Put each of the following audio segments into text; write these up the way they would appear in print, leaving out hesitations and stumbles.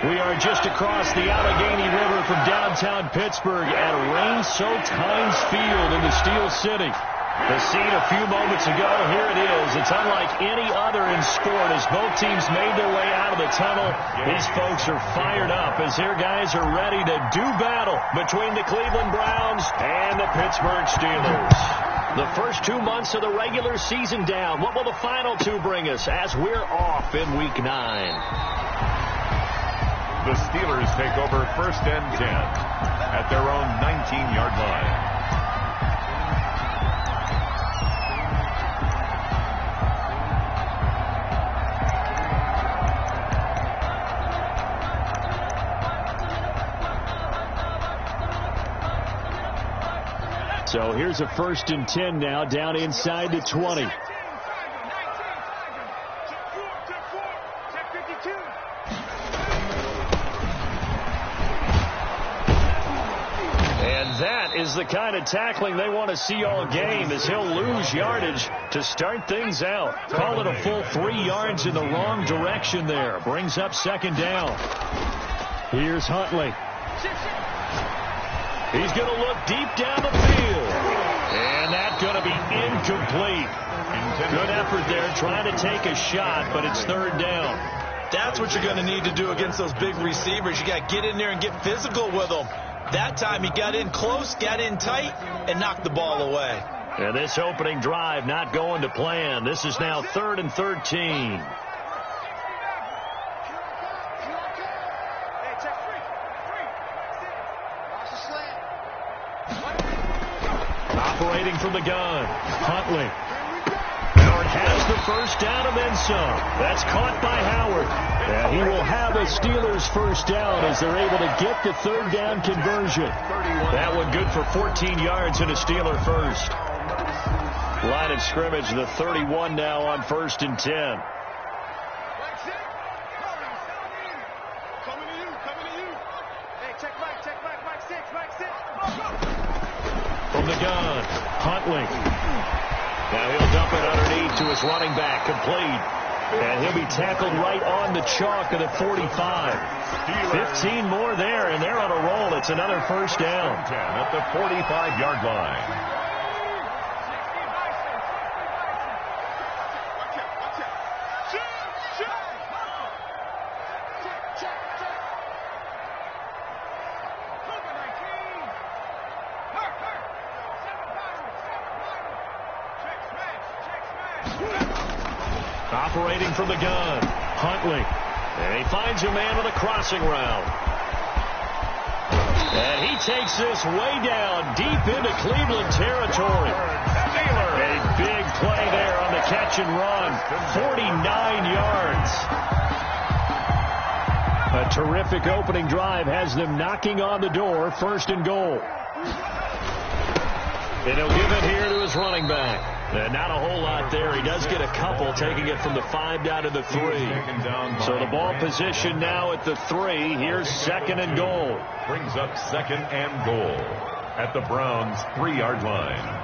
We are just across the Allegheny River from downtown Pittsburgh at rain-soaked Heinz Field in the Steel City. The scene a few moments ago, here it is. It's unlike any other in sport as both teams made their way out of the tunnel. These folks are fired up as their guys are ready to do battle between the Cleveland Browns and the Pittsburgh Steelers. The first 2 months of the regular season down. What will the final two bring us as we're off in Week 9? The Steelers take over 1st and 10 at their own 19-yard line. So here's a 1st and 10 now, down inside the 20. And that is the kind of tackling they want to see all game as he'll lose yardage to start things out. Call it a full 3 yards in the wrong direction there. Brings up 2nd down. Here's Huntley. He's going to look deep down the field. And that's going to be incomplete. Good effort there trying to take a shot, but it's 3rd down. That's what you're going to need to do against those big receivers. You got to get in there and get physical with them. That time he got in close, got in tight, and knocked the ball away. And this opening drive not going to plan. This is now 3rd and 13. Operating from the gun, Huntley. Howard has the 1st down and then some. That's caught by Howard. And he will have a Steelers 1st down as they're able to get the 3rd down conversion. That one good for 14 yards and a Steeler 1st. Line of scrimmage, the 31 now on 1st and 10. From the gun, Huntley. Now he'll dump it underneath to his running back, complete. And he'll be tackled right on the chalk of the 45. 15 more there, and they're on a roll. It's another 1st down. 10 at the 45-yard line. Operating from the gun, Huntley. And he finds a man with a crossing route. And he takes this way down, deep into Cleveland territory. A big play there on the catch and run. 49 yards. A terrific opening drive has them knocking on the door, 1st and goal. And he'll give it here to his running back. Not a whole lot there. He does get a couple, taking it from the 5 down to the 3. So the ball position now at the 3. Here's 2nd and goal. Brings up 2nd and goal at the Browns' 3-yard line.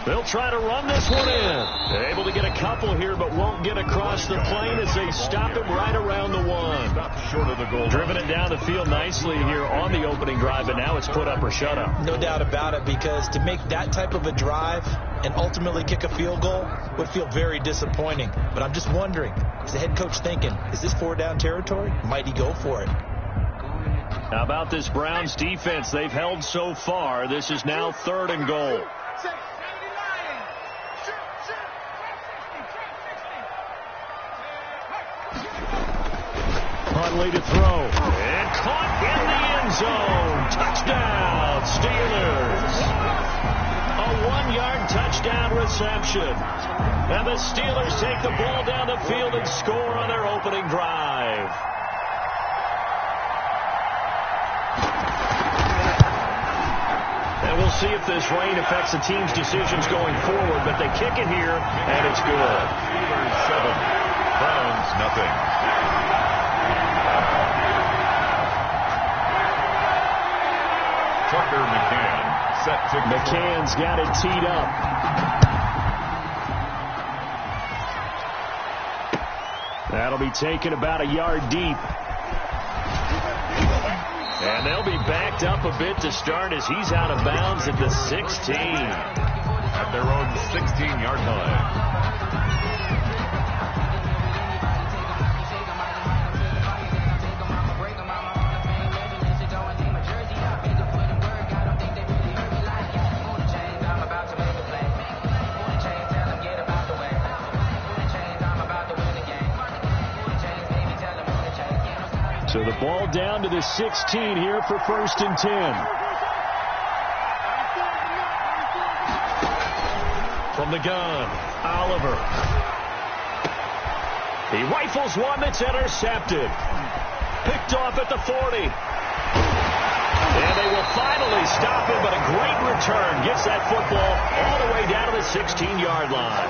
They'll try to run this one in. They're able to get a couple here, but won't get across the plane as they stop him right around the 1. Stop short of the goal. Driven it down the field nicely here on the opening drive, but now it's put up or shut up. No doubt about it, because to make that type of a drive and ultimately kick a field goal would feel very disappointing. But I'm just wondering, is the head coach thinking, is this 4-down territory? Might he go for it? How about this Browns defense they've held so far? This is now 3rd and goal. Huntley to throw. And caught in the end zone. Touchdown, Steelers. A 1-yard touchdown reception. And the Steelers take the ball down the field and score on their opening drive. And we'll see if this rain affects the team's decisions going forward, but they kick it here, and it's good. Steelers 7, Browns nothing. Tucker McCann set McCann's got it teed up. That'll be taken about a yard deep. And they'll be backed up a bit to start as he's out of bounds at the 16. At their own 16-yard line. So the ball down to the 16 here for 1st and 10. From the gun, Oliver. He rifles one that's intercepted. Picked off at the 40. And they will finally stop him, but a great return. Gets that football all the way down to the 16-yard line.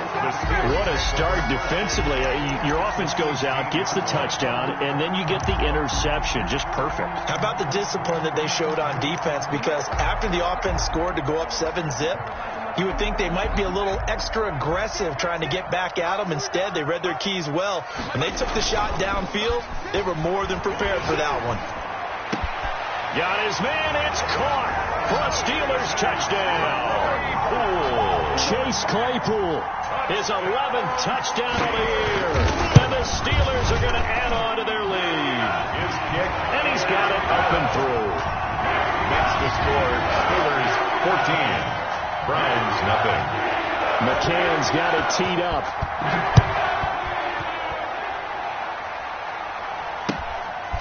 What a start defensively. Your offense goes out, gets the touchdown, and then you get the interception. Just perfect. How about the discipline that they showed on defense? Because after the offense scored to go up 7-zip, you would think they might be a little extra aggressive trying to get back at them. Instead, they read their keys well. When they took the shot downfield, they were more than prepared for that one. Got his man, it's caught for a Steelers touchdown. Chase Claypool, his 11th touchdown of the year. And the Steelers are going to add on to their lead. His kick. And he's got it up and through. Makes the score Steelers 14. Browns nothing. McCann's got it teed up.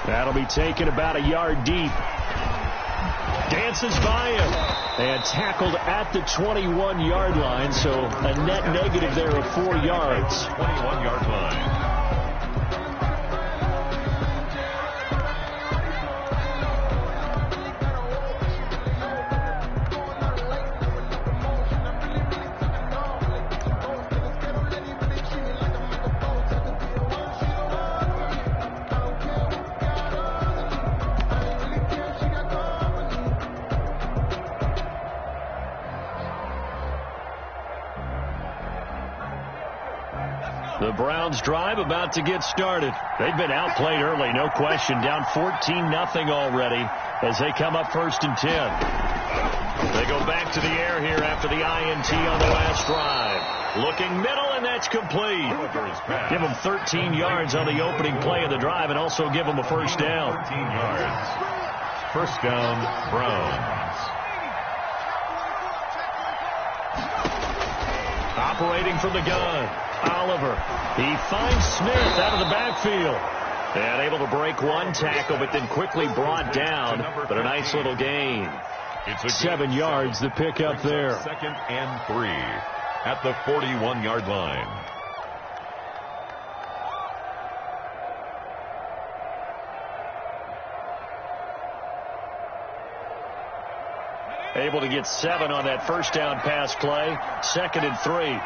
That'll be taken about a yard deep. Dances by him. And tackled at the 21-yard line, so a net negative there of 4 yards. 21-yard line. The Browns drive about to get started. They've been outplayed early, no question. Down 14-0 already as they come up 1st and 10. They go back to the air here after the INT on the last drive. Looking middle, and that's complete. Give them 13 yards on the opening play of the drive and also give them a first down. 13 yards. First down, Browns. Operating from the gun. Oliver. He finds Smith out of the backfield. And able to break one tackle, but then quickly brought down. But a nice little gain. 7 yards, the pick up there. 2nd and 3 at the 41-yard line. Able to get 7 on that first down pass play. 2nd and 3.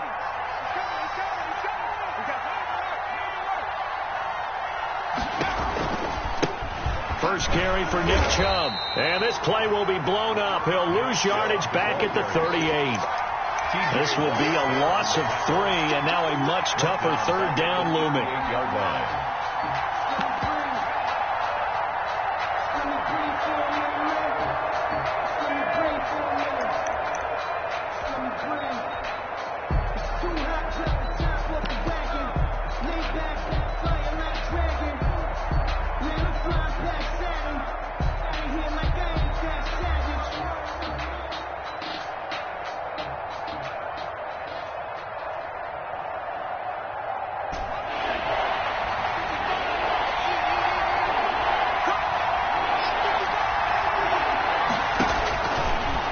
First carry for Nick Chubb. And this play will be blown up. He'll lose yardage back at the 38. This will be a loss of 3, and now a much tougher 3rd down looming. 8-yard line.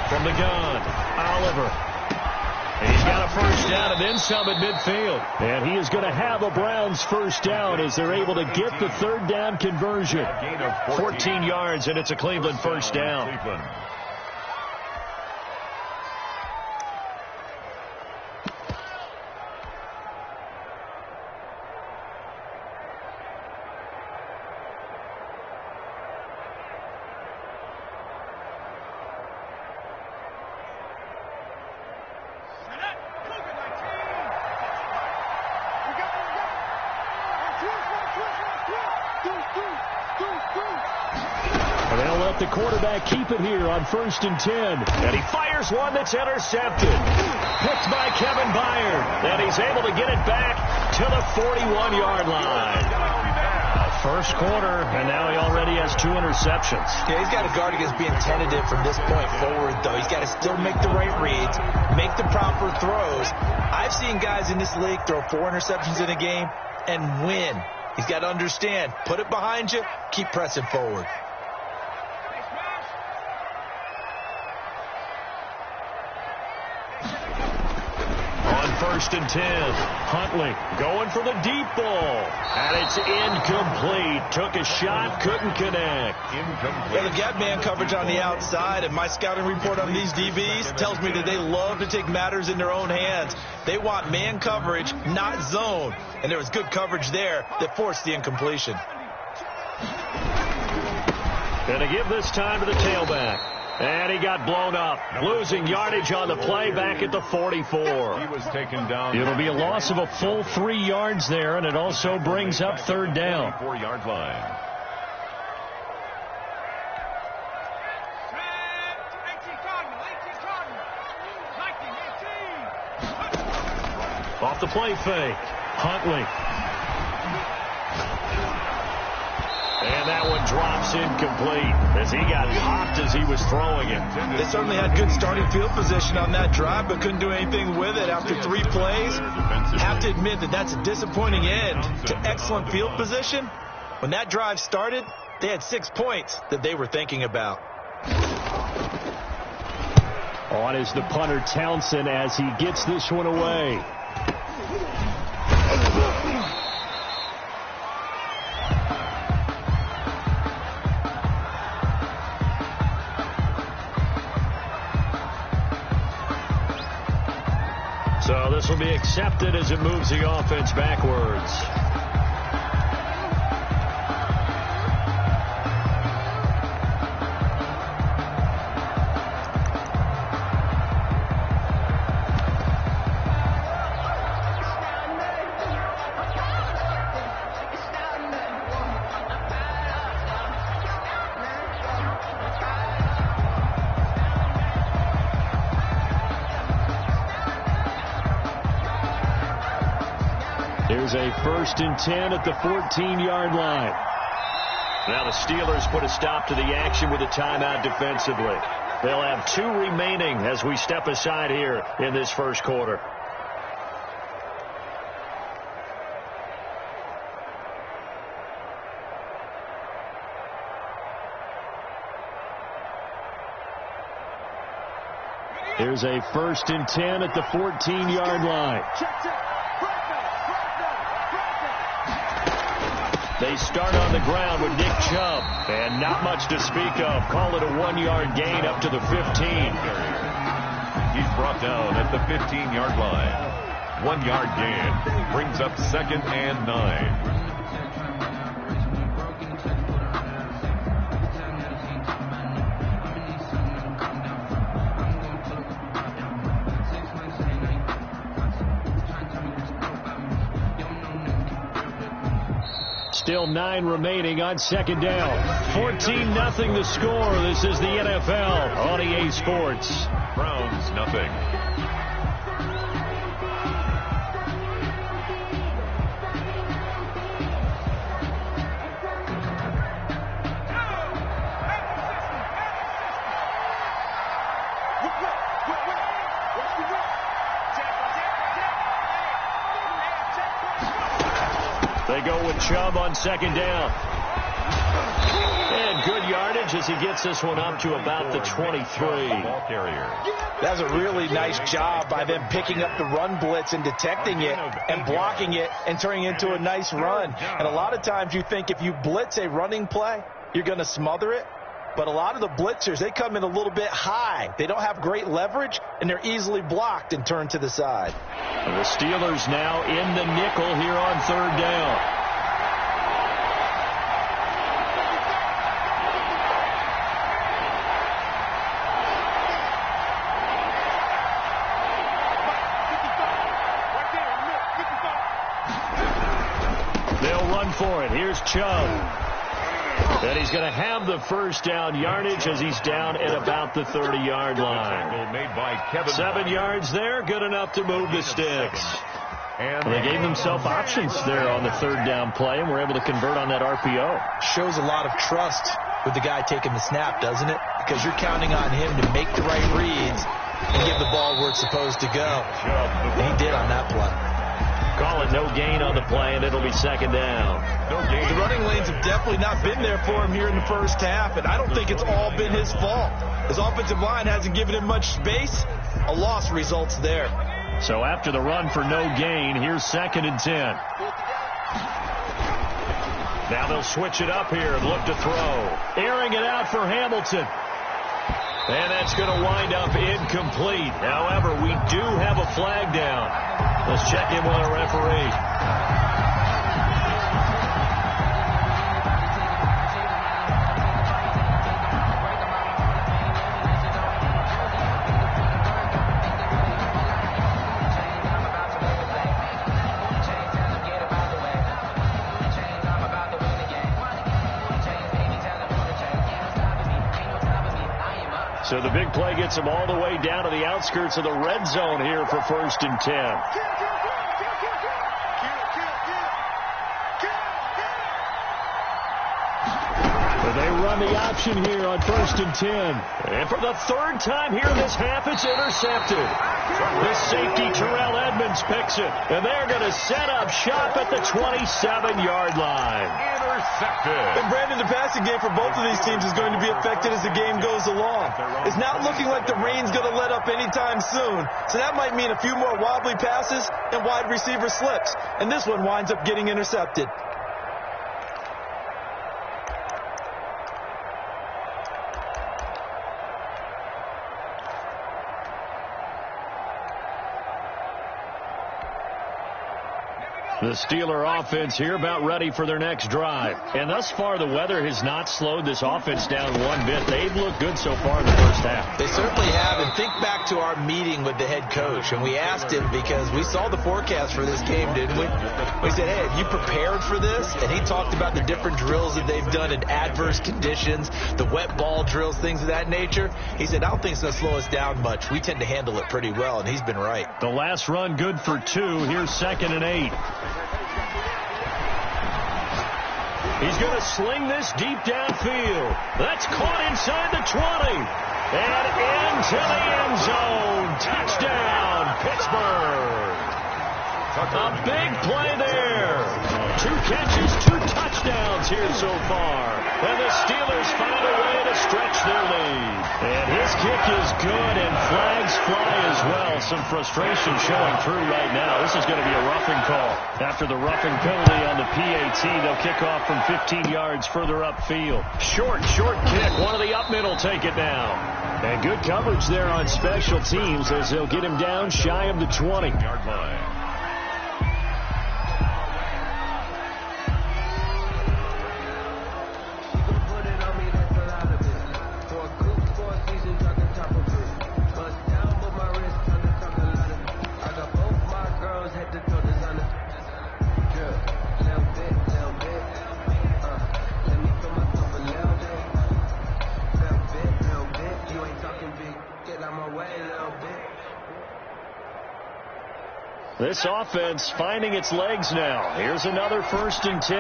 From the gun, Oliver. He's got a first down and then some at midfield. And he is going to have a Browns first down as they're able to get the 3rd down conversion. 14 yards, and it's a Cleveland first down. And they'll let the quarterback keep it here on 1st and 10. And he fires one that's intercepted. Picked by Kevin Byard. And he's able to get it back to the 41-yard line. First quarter, and now he already has 2 interceptions. Yeah, he's got to guard against being tentative from this point forward, though. He's got to still make the right reads, make the proper throws. I've seen guys in this league throw 4 interceptions in a game and win. He's got to understand, put it behind you, keep pressing forward. On 1st and 10, Huntley going for the deep ball. And it's incomplete. Took a shot, couldn't connect. Incomplete. Well, the gap man coverage on the outside, and my scouting report on these DBs tells me that they love to take matters in their own hands. They want man coverage, not zone. And there was good coverage there that forced the incompletion. Gonna give this time to the tailback. And he got blown up, losing yardage on the play back at the 44. He was taken down. It'll be a loss of a full 3 yards there, and it also brings up 3rd down. 4-yard line. Off the play fake, Huntley. And that one drops incomplete as he got popped as he was throwing it. They certainly had good starting field position on that drive, but couldn't do anything with it after 3 plays. Have to admit that that's a disappointing end to excellent field position. When that drive started, they had 6 points that they were thinking about. On is the punter Townsend as he gets this one away. So this will be accepted as it moves the offense backwards. Here's a 1st and 10 at the 14-yard line. Now the Steelers put a stop to the action with a timeout defensively. They'll have 2 remaining as we step aside here in this first quarter. Here's a 1st and 10 at the 14-yard line. They start on the ground with Nick Chubb, and not much to speak of. Call it a 1-yard gain up to the 15. He's brought down at the 15-yard line. 1-yard gain brings up 2nd and 9. Still 9 remaining on 2nd down. 14-0 the score. This is the NFL on EA Sports. Browns nothing. They go with Chubb on 2nd down. And good yardage as he gets this one up to about the 23. Ball carrier. That's a really nice job by them picking up the run blitz and detecting it and blocking it and turning it into a nice run. And a lot of times you think if you blitz a running play, you're going to smother it. But a lot of the blitzers, they come in a little bit high. They don't have great leverage, and they're easily blocked and turned to the side. And the Steelers now in the nickel here on 3rd down. They'll run for it. Here's Chubb. And he's going to have the first down yardage as he's down at about the 30-yard line. Made by Kevin 7 yards there, good enough to move the sticks. And they gave themselves options there on the third down play, and were able to convert on that RPO. Shows a lot of trust with the guy taking the snap, doesn't it? Because you're counting on him to make the right reads and give the ball where it's supposed to go. And he did on that play. Call it no gain on the play, and it'll be second down. No gain. The running lanes have definitely not been there for him here in the first half, and I don't think it's all been his fault. His offensive line hasn't given him much space. A loss results there. So after the run for no gain, here's 2nd and 10. Now they'll switch it up here and look to throw. Airing it out for Hamilton. And that's going to wind up incomplete. However, we do have a flag down. Let's check in with our referee. So the big play gets him all the way down to the outskirts of the red zone here for 1st and 10. They run the option here on 1st and 10. And for the 3rd time here this half, it's intercepted. The safety, Terrell Edmonds, picks it. And they're going to set up shop at the 27-yard line. Intercepted. And Brandon, the passing game for both of these teams is going to be affected as the game goes along. It's not looking like the rain's going to let up anytime soon. So that might mean a few more wobbly passes and wide receiver slips. And this one winds up getting intercepted. The Steeler offense here about ready for their next drive. And thus far, the weather has not slowed this offense down one bit. They've looked good so far in the first half. They certainly have. And think back to our meeting with the head coach. And we asked him because we saw the forecast for this game, didn't we? We said, hey, have you prepared for this? And he talked about the different drills that they've done in adverse conditions, the wet ball drills, things of that nature. He said, I don't think it's going to slow us down much. We tend to handle it pretty well, and he's been right. The last run good for 2. Here's 2nd and 8. He's going to sling this deep downfield. That's caught inside the 20. And into the end zone. Touchdown, Pittsburgh. A big play there. 2 catches, 2 touchdowns here so far. And the Steelers find a way to stretch their lead. And his kick is good, and flags fly as well. Some frustration showing through right now. This is going to be a roughing call. After the roughing penalty on the PAT, they'll kick off from 15 yards further upfield. Short kick. One of the up middle take it down. And good coverage there on special teams as they'll get him down shy of the 20-yard line. This offense finding its legs now. Here's another 1st and 10.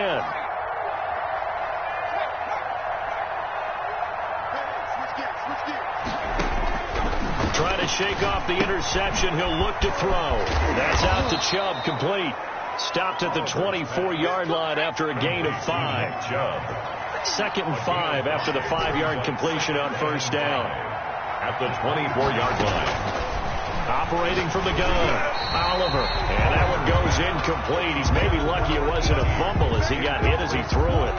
Trying to shake off the interception. He'll look to throw. That's out to Chubb, complete. Stopped at the 24-yard line after a gain of 5. Chubb. 2nd and 5 after the 5-yard completion on 1st down. At the 24-yard line. Operating from the gun, Oliver. And that one goes incomplete. He's maybe lucky it wasn't a fumble as he got hit as he threw it.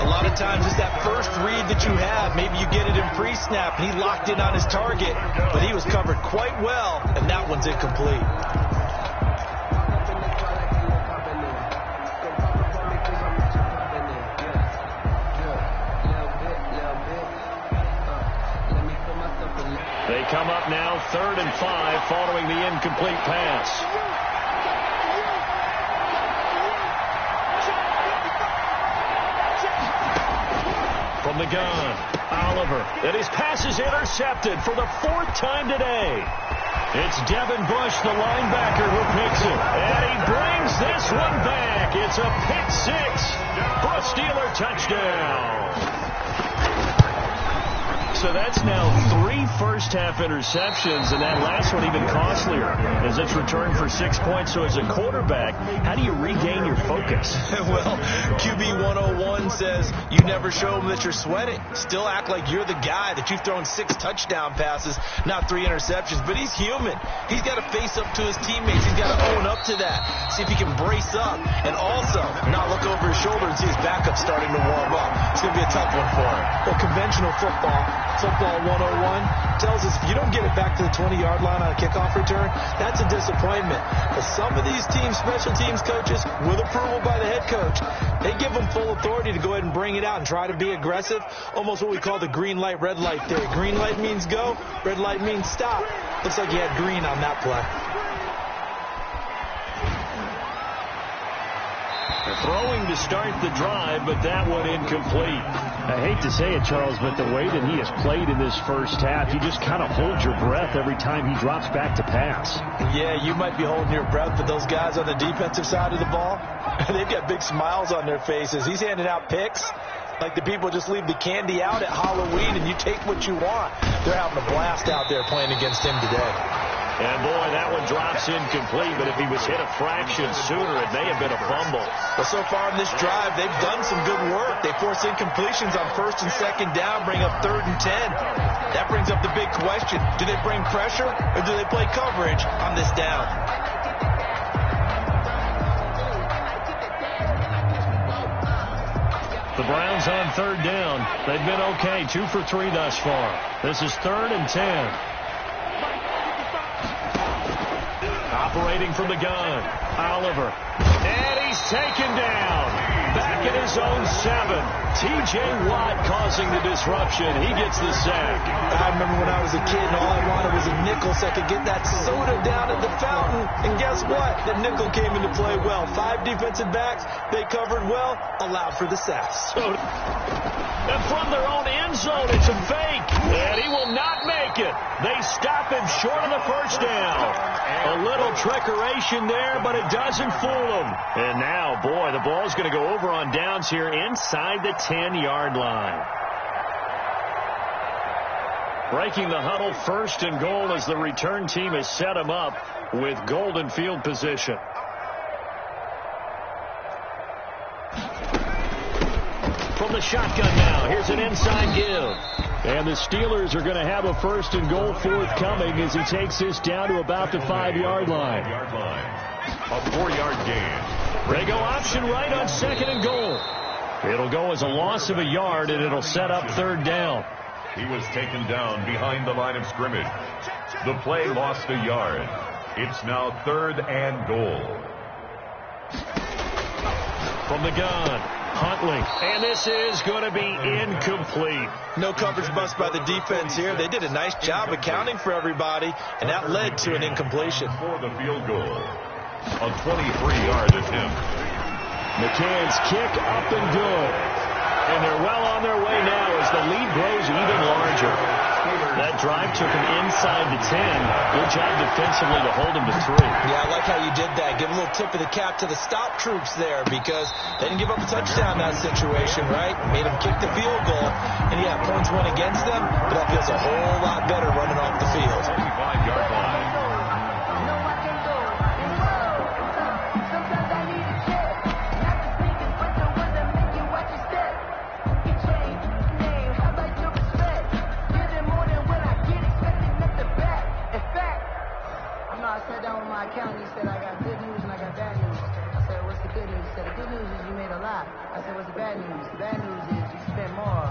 A lot of times it's that first read that you have. Maybe you get it in pre-snap. He locked in on his target, but he was covered quite well, and that one's incomplete. They come up now 3rd and 5 following the incomplete pass. From the gun, Oliver. And his pass is intercepted for the 4th time today. It's Devin Bush, the linebacker, who picks it. And he brings this one back. It's a pick 6 for a Steeler touchdown. So that's now 3 first-half interceptions, and that last one even costlier as it's returned for 6 points. So as a quarterback, how do you regain your focus? Well, QB 101 says you never show them that you're sweating. Still act like you're the guy, that you've thrown 6 touchdown passes, not 3 interceptions. But he's human. He's got to face up to his teammates. He's got to own up to that. See if he can brace up and also not look over his shoulder and see his backup starting to warm up. It's going to be a tough one for him. Well, conventional football 101 tells us if you don't get it back to the 20-yard line on a kickoff return, that's a disappointment. But some of these teams, special teams coaches, with approval by the head coach, they give them full authority to go ahead and bring it out and try to be aggressive, almost what we call the green light, red light theory. Green light means go, red light means stop. Looks like you had green on that play. They're throwing to start the drive, but that one incomplete. I hate to say it, Charles, but the way that he has played in this first half, you just kind of hold your breath every time he drops back to pass. Yeah, you might be holding your breath, but those guys on the defensive side of the ball, they've got big smiles on their faces. He's handing out picks like the people just leave the candy out at Halloween and you take what you want. They're having a blast out there playing against him today. And, boy, that one drops incomplete, but if he was hit a fraction sooner, it may have been a fumble. But so far in this drive, they've done some good work. They force incompletions on 1st and 2nd down, bring up 3rd and 10. That brings up the big question. Do they bring pressure or do they play coverage on this down? The Browns on 3rd down. They've been okay, 2 for 3 thus far. This is 3rd and 10. Operating from the gun, Oliver. And he's taken down. Back at his own 7. T.J. Watt causing the disruption. He gets the sack. I remember when I was a kid and all I wanted was a nickel so I could get that soda down at the fountain. And guess what? The nickel came into play well. 5 defensive backs. They covered well. Allowed for the sacks. And from their own end zone, it's a fake. And he will not make it. They stop him short of the first down. A little trickeration there, but it doesn't fool him. And now, boy, the ball's going to go over on downs here inside the 10-yard line. Breaking the huddle, 1st and goal as the return team has set him up with golden field position. From the shotgun now, here's an inside give. And the Steelers are going to have a 1st and goal forthcoming as he takes this down to about the 5-yard line. A 4-yard gain. They go option right on 2nd and goal. It'll go as a loss of a yard, and it'll set up 3rd down. He was taken down behind the line of scrimmage. The play lost a yard. It's now 3rd and goal. From the gun, Huntley. And this is going to be incomplete. No coverage bust by the defense here. They did a nice job accounting for everybody, and that led to an incompletion. For the field goal. A 23-yard attempt. McCann's kick up and good. And they're well on their way now as the lead grows even larger. That drive took him inside the 10. Good job defensively to hold him to 3. Yeah, I like how you did that. Give a little tip of the cap to the stop troops there because they didn't give up a touchdown in that situation, right? Made them kick the field goal. And yeah, points went against them, but that feels a whole lot better running off the field. 25-yard line. He said, I got good news and I got bad news. I said, what's the good news? He said, the good news is you made a lot. I said, what's the bad news? The bad news is you spent more.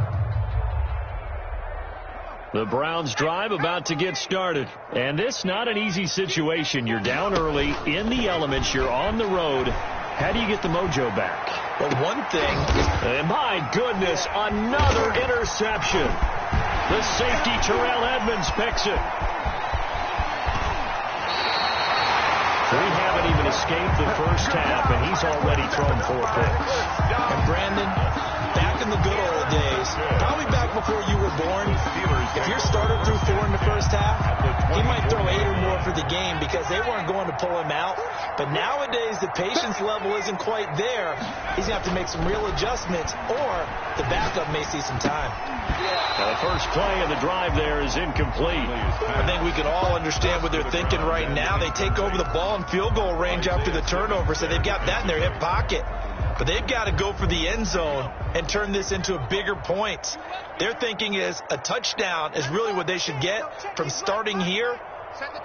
The Browns drive about to get started. And this not an easy situation. You're down early, in the elements, you're on the road. How do you get the mojo back? Well, one thing. And my goodness, another interception. The safety, Terrell Edmonds, picks it. We haven't even escaped the first half, and he's already thrown 4 picks. And Brandon, back in the good old days, probably because they weren't going to pull him out. But nowadays, the patience level isn't quite there. He's going to have to make some real adjustments, or the backup may see some time. The first play of the drive there is incomplete. I think we can all understand what they're thinking right now. They take over the ball in field goal range after the turnover, so they've got that in their hip pocket. But they've got to go for the end zone and turn this into a bigger point. Their thinking is a touchdown is really what they should get from starting here.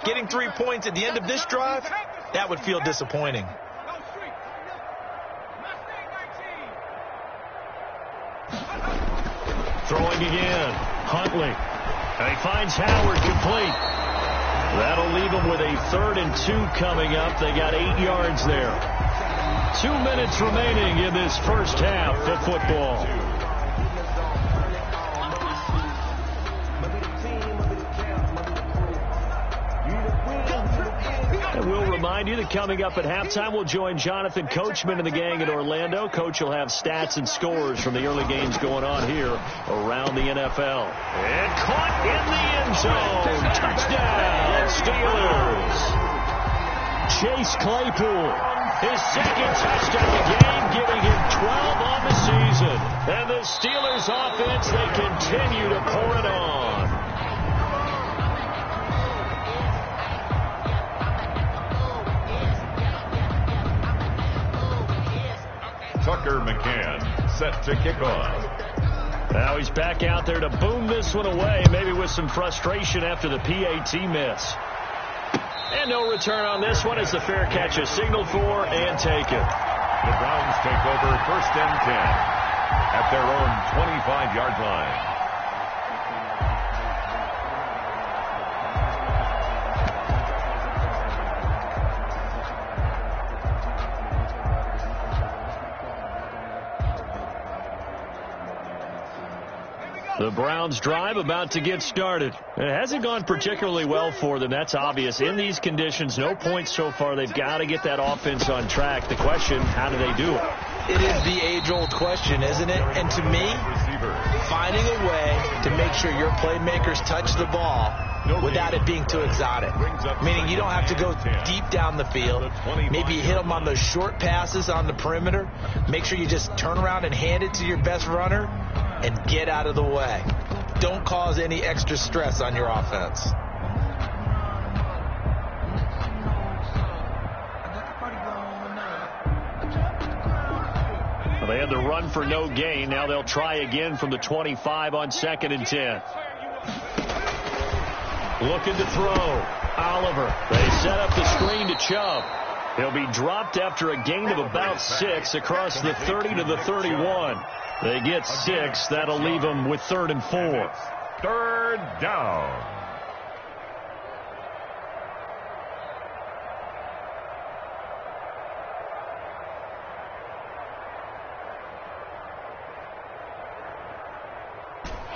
Getting 3 points at the end of this drive, that would feel disappointing. Throwing again. Huntley. And he finds Howard complete. That'll leave him with a 3rd and 2 coming up. They got 8 yards there. 2 minutes remaining in this first half of football. And we'll remind you that coming up at halftime, we'll join Jonathan Coachman and the gang in Orlando. Coach will have stats and scores from the early games going on here around the NFL. And caught in the end zone. Touchdown, Steelers. Chase Claypool, his 2nd touchdown of the game, giving him 12 on the season. And the Steelers offense, they continue to pour it on. Tucker McCann set to kick off. Now he's back out there to boom this one away, maybe with some frustration after the PAT miss. And no return on this one as the fair catch is signaled for and taken. The Browns take over 1st and 10 at their own 25-yard line. The Browns drive about to get started. It hasn't gone particularly well for them. That's obvious. In these conditions, no points so far. They've got to get that offense on track. The question, how do they do it? It is the age-old question, isn't it? And to me, finding a way to make sure your playmakers touch the ball without it being too exotic. Meaning you don't have to go deep down the field. Maybe you hit them on those short passes on the perimeter. Make sure you just turn around and hand it to your best runner and get out of the way. Don't cause any extra stress on your offense. Well, they had the run for no gain. Now they'll try again from the 25 on 2nd and 10. Looking to throw. Oliver. They set up the screen to Chubb. He'll be dropped after a gain of about 6 across the 30 to the 31. They get 6. That'll leave them with 3rd and 4. 3rd down.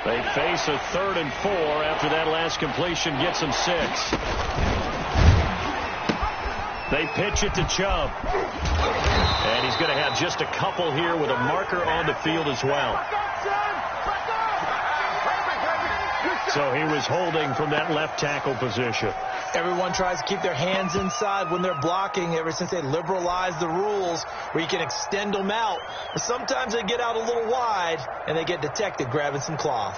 They face a 3rd and 4 after that last completion gets them 6. They pitch it to Chubb. And he's going to have just a couple here with a marker on the field as well. So he was holding from that left tackle position. Everyone tries to keep their hands inside when they're blocking ever since they liberalized the rules where you can extend them out. But sometimes they get out a little wide and they get detected grabbing some cloth.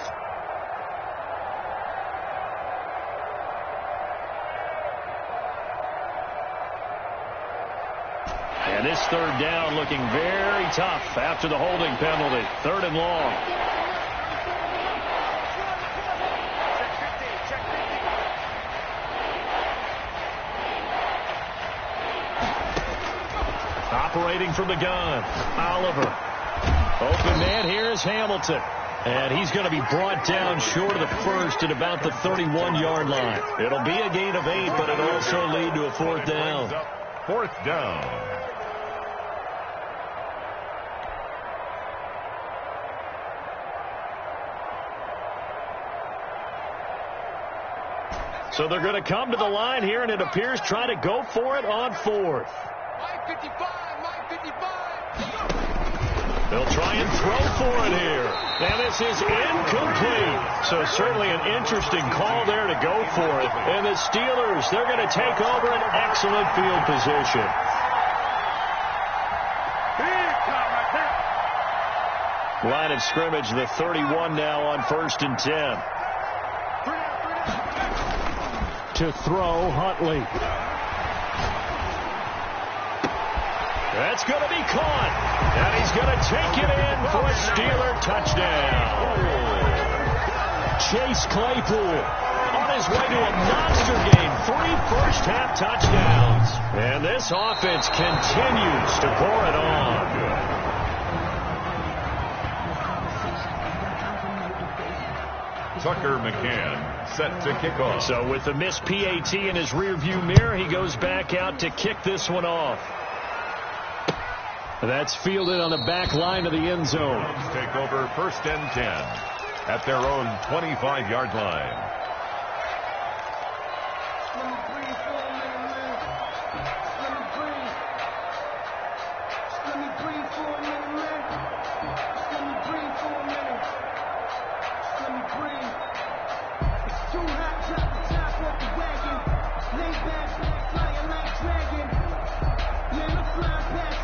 And this 3rd down looking very tough after the holding penalty. 3rd and long. Operating from the gun. Oliver. Open man here is Hamilton. And he's going to be brought down short of the 1st at about the 31-yard line. It'll be a gain of 8, but it'll also lead to a 4th down. 4th down. So they're going to come to the line here, and it appears try to go for it on 4th. They'll try and throw for it here. And this is incomplete. So certainly an interesting call there to go for it. And the Steelers, they're going to take over an excellent field position. Line of scrimmage, the 31 now on 1st and 10. To throw, Huntley. That's going to be caught. And he's going to take it in for a Steeler touchdown. Chase Claypool on his way to a monster game. 3 first-half touchdowns. And this offense continues to pour it on. Tucker McCann set to kick off. So with the missed PAT in his rearview mirror, he goes back out to kick this one off. That's fielded on the back line of the end zone. Take over 1st and 10 at their own 25-yard line.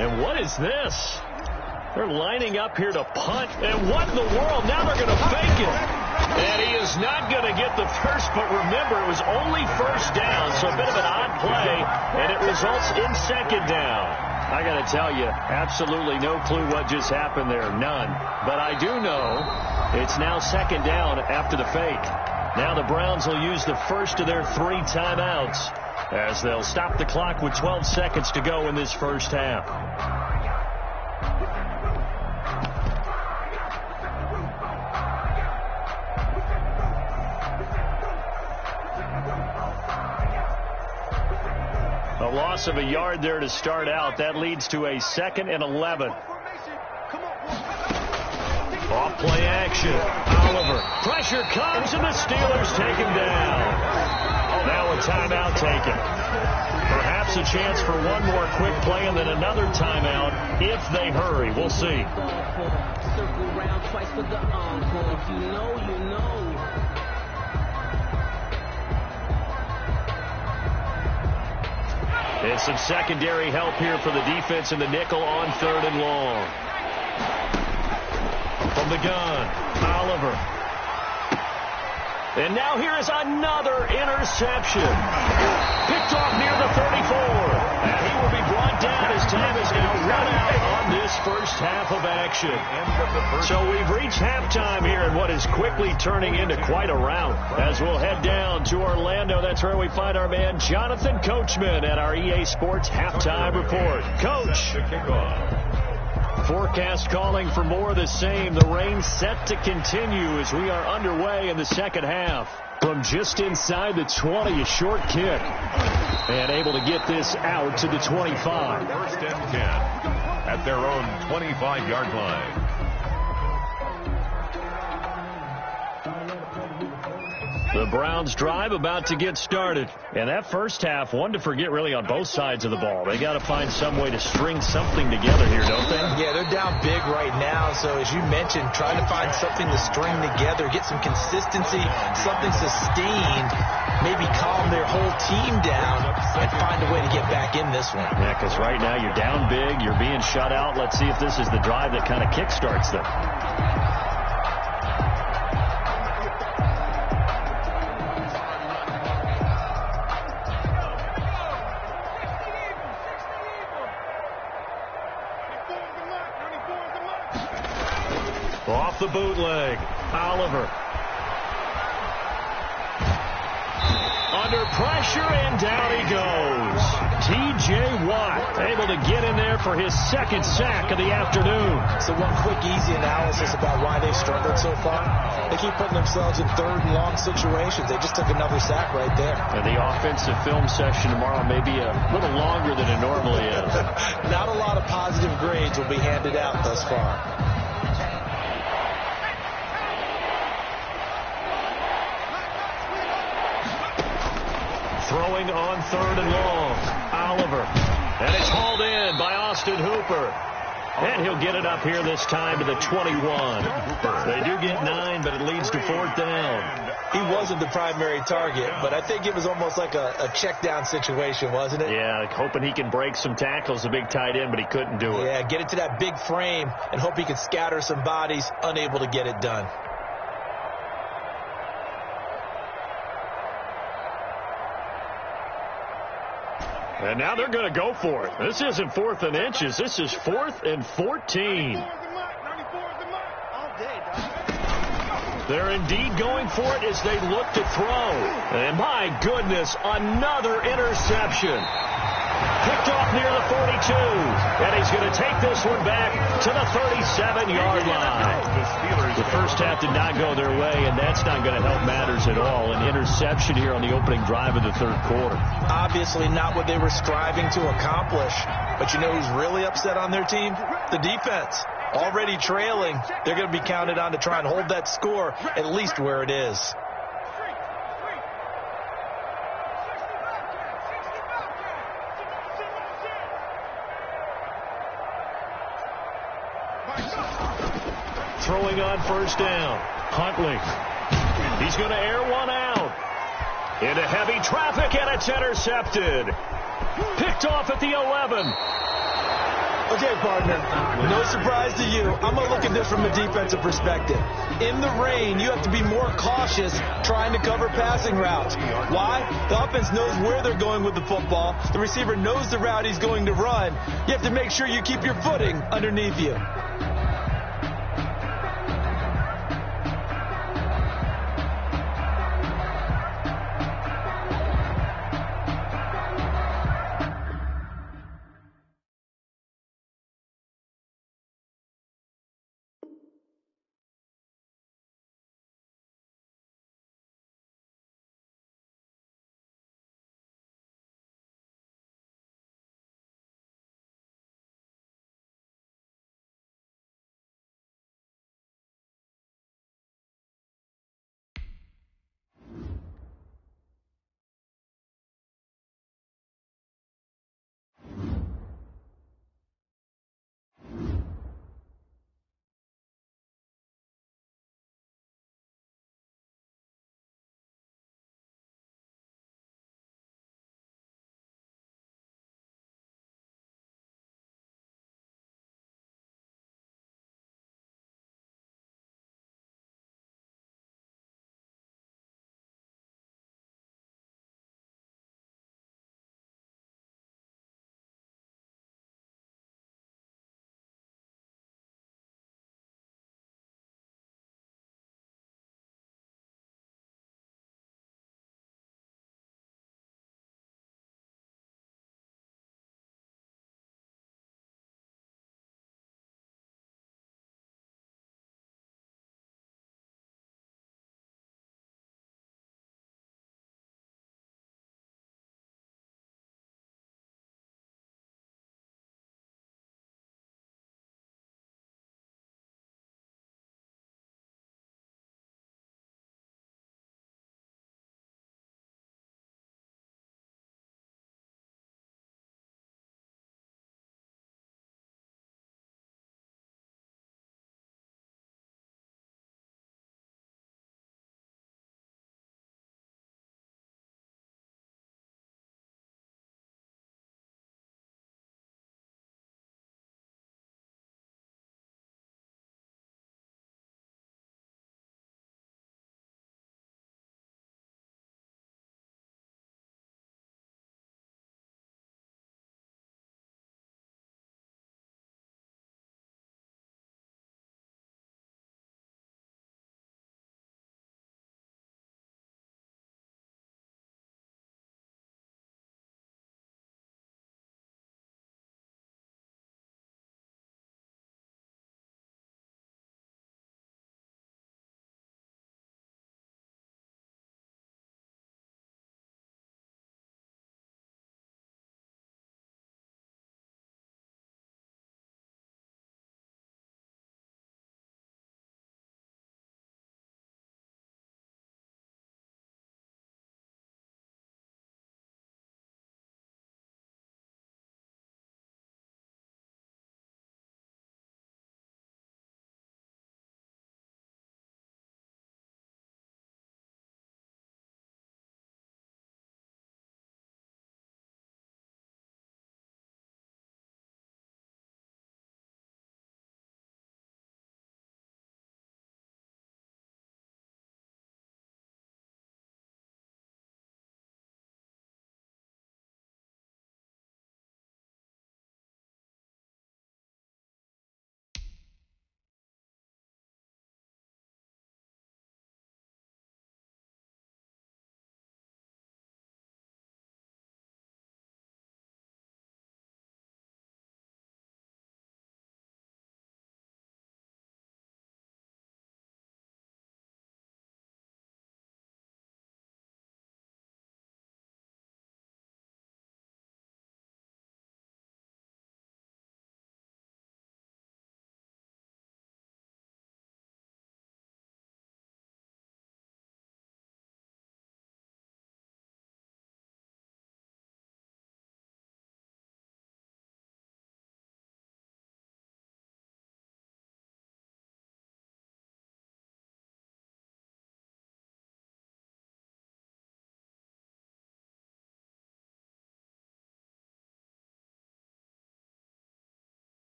And what is this? They're lining up here to punt. And what in the world? Now they're going to fake it. And he is not going to get the first, but remember, it was only 1st down, so a bit of an odd play, and it results in 2nd down. I got to tell you, absolutely no clue what just happened there. None. But I do know it's now 2nd down after the fake. Now the Browns will use the first of their 3 timeouts as they'll stop the clock with 12 seconds to go in this first half. A loss of a yard there to start out. That leads to a 2nd and 11. Off play action. Oliver. Pressure comes and the Steelers take him down. Now a timeout taken. Perhaps a chance for one more quick play and then another timeout if they hurry. We'll see. Circle round twice for the encore. If you know, you know. It's some secondary help here for the defense in the nickel on 3rd and long. From the gun, Oliver. And now here is another interception. Picked off near the 34. And he will be brought down as time is now run out on this first half of action. So we've reached halftime here in what is quickly turning into quite a rout. As we'll head down to Orlando, that's where we find our man Jonathan Coachman at our EA Sports Halftime Report. Coach. Forecast calling for more of the same. The rain set to continue as we are underway in the second half. From just inside the 20, a short kick. And able to get this out to the 25. 1st and 10 at their own 25-yard line. The Browns drive about to get started. And that first half, one to forget really on both sides of the ball. They got to find some way to string something together here, don't they? Yeah, they're down big right now. So as you mentioned, trying to find something to string together, get some consistency, something sustained, maybe calm their whole team down and find a way to get back in this one. Yeah, because right now you're down big, you're being shut out. Let's see if this is the drive that kind of kickstarts them. Off the bootleg, Oliver. Under pressure, and down he goes. T.J. Watt able to get in there for his 2nd sack of the afternoon. So one quick, easy analysis about why they've struggled so far. They keep putting themselves in 3rd and long situations. They just took another sack right there. And the offensive film session tomorrow may be a little longer than it normally is. Not a lot of positive grades will be handed out thus far. Throwing on 3rd and long. Oliver. And it's hauled in by Austin Hooper. And he'll get it up here this time to the 21. They do get 9, but it leads to 4th down. He wasn't the primary target, but I think it was almost like a check down situation, wasn't it? Yeah, hoping he can break some tackles, a big tight end, but he couldn't do it. Yeah, get it to that big frame and hope he can scatter some bodies, unable to get it done. And now they're going to go for it. This isn't 4th and inches. This is 4th and 14. They're indeed going for it as they look to throw. And my goodness, another interception. Picked off near the 42. And he's going to take this one back to the 37-yard line. The first half did not go their way, and that's not going to help matters at all. An interception here on the opening drive of the third quarter. Obviously not what they were striving to accomplish. But you know who's really upset on their team? The defense. Already trailing, they're going to be counted on to try and hold that score at least where it is. Throwing on first down. Huntley. He's going to air one out. Into heavy traffic, and it's intercepted. Picked off at the 11. Okay, partner, no surprise to you. I'm going to look at this from a defensive perspective. In the rain, you have to be more cautious trying to cover passing routes. Why? The offense knows where they're going with the football. The receiver knows the route he's going to run. You have to make sure you keep your footing underneath you.